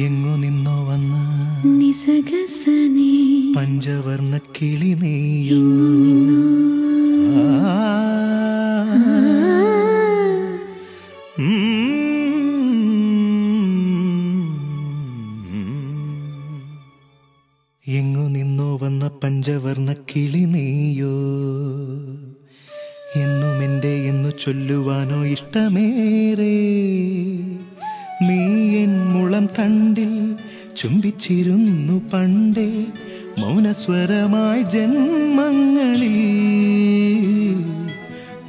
എങ്ങു നിന്നോ വന്ന നിസഗസനേ പഞ്ചവർണ്ണ കിളി നീയോ എങ്ങു നിന്നോ വന്ന പഞ്ചവർണ്ണ കിളി നീയോ എന്നും എൻ്റെ എന്നു ചൊല്ലുവാനോ ഇഷ്ടമേറെ നീ എൻ മുളം തണ്ടിൽ ചുംബിച്ചിരുന്നു പണ്ടേ മൗനസ്വരമായി ജന്മങ്ങളിൽ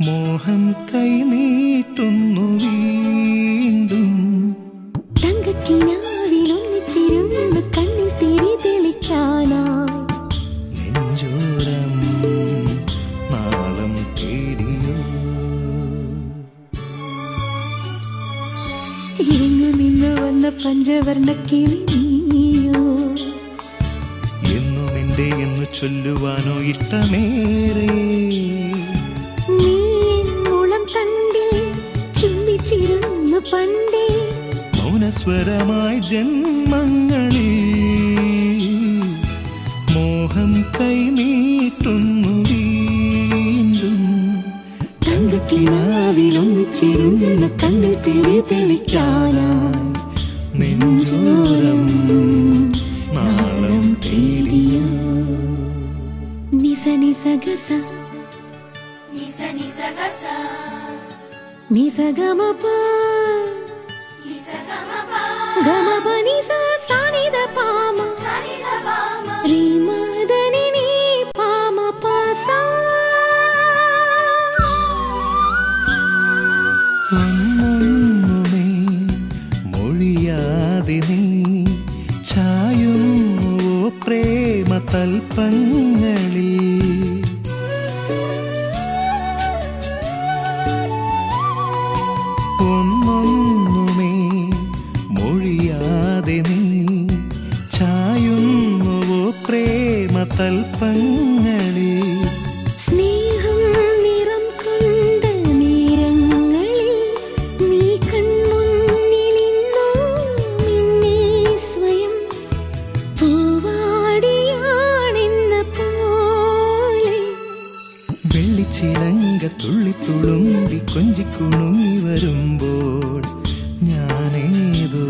മോഹം കൈനീട്ടുന്നു വീണ്ടും തങ്കക്കിനാവിലൊന്നിച്ചിരുന്നു കണ്ണിൽ തിരി തെളിക്കാനായി നെഞ്ചോരം നാളം തേടിയോ എങ്ങു നിന്ന് വന്ന പഞ്ചവർണ്ണ കിളി നീയോ എന്നും എൻ്റെ എന്ന് ചൊല്ലുവാനോ ഇഷ്ടമേറെ നീ എൻ മുളം തണ്ടിൽ ചുംബിച്ചിരുന്നു പണ്ടേ മൗനസ്വരമായി ജന്മങ്ങളിൽ മോഹം കൈനീട്ടുന്നു വീണ്ടും തങ്കക്കിനാവിലൊന്നിച്ചിരുന്നു കണ്ണിൽ തിരി തെളിക്കാനായി നെഞ്ചോരം നാളം തേടിയോ നിസ നിസഗസ നിസ നിസഗസ നിസഗമപ നിസഗമപ ഗമപ നിസ സാനിദ പാമ സാനിദ പാമ ശ്രീമദനി നീ പാമ പസ ഒന്നൊന്നുമേ മൊഴിയാതെ നീ ചായുന്നുവോ പ്രേമ തൽപ്പങ്ങളിൽ ഒന്നൊന്നുമേ മൊഴിയാതെ നീ ചായുന്നുവോ പ്രേമ തൽപ്പങ്ങളിൽ സ്നേഹം നിറം കൊണ്ട നേരങ്ങളിൽ നീ കൺമുന്നിലിന്നോ നിന്നെ സ്വയം പൂവാടിയാണെന്ന പോലെ വെള്ളിച്ചിലങ്ക തുള്ളിത്തുളുമ്പി കൊഞ്ചിക്കുണുങ്ങി വരുമ്പോൾ ഞാനേതോ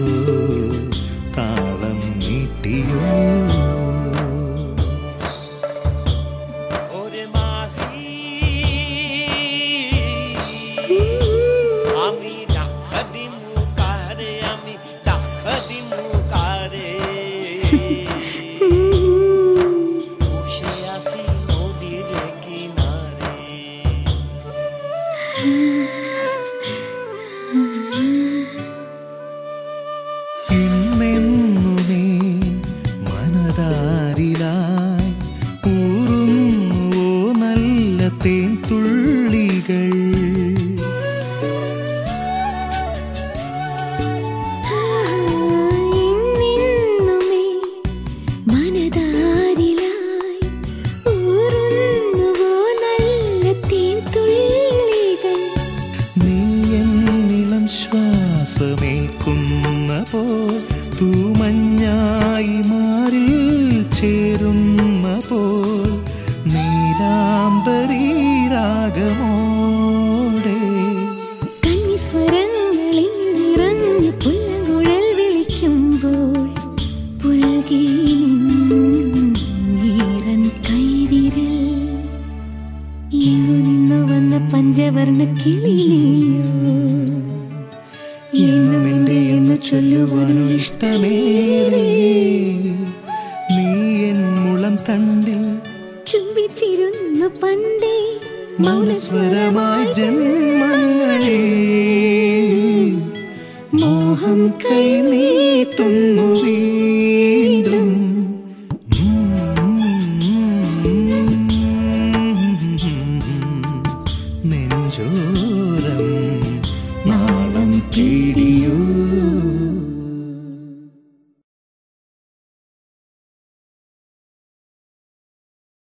താളം നീട്ടിയോ ഇന്നെന്നുമേ മനതാരിലായി ഊറുന്നുവോ നല്ല തേൻ തുള്ളികൾ ഇന്നെന്നുമേ മനതാരിലായി ഊറുന്നുവോ നല്ല തേൻതുള്ളികൾ നീ എന്നിളം ശ്വാസമേൽക്കുന്ന പോൽ തൂമഞ്ഞായി മാറിൽ ചേരുന്ന പോൽ നീലാംബരീ രാഗമോടെ കന്നിസ്വരങ്ങളിൽ നിറഞ്ഞു പുല്ലങ്കുഴൽ വിളിക്കുമ്പോൾ പുൽകി ഈറൻ കൈവിരൽ എങ്ങു നിന്നു വന്ന പഞ്ചവർണ്ണ കിളിയോ എന്നും എൻ്റെ എന്ന് ചൊല്ലുവാനോ ഇഷ്ടമേറെ നീ എൻ മുളം തണ്ടിൽ ചുംബിച്ചിരുന്നു പണ്ടേ മൗനസ്വരമായി ജന്മങ്ങളിൽ മോഹം കൈനീട്ടുന്നു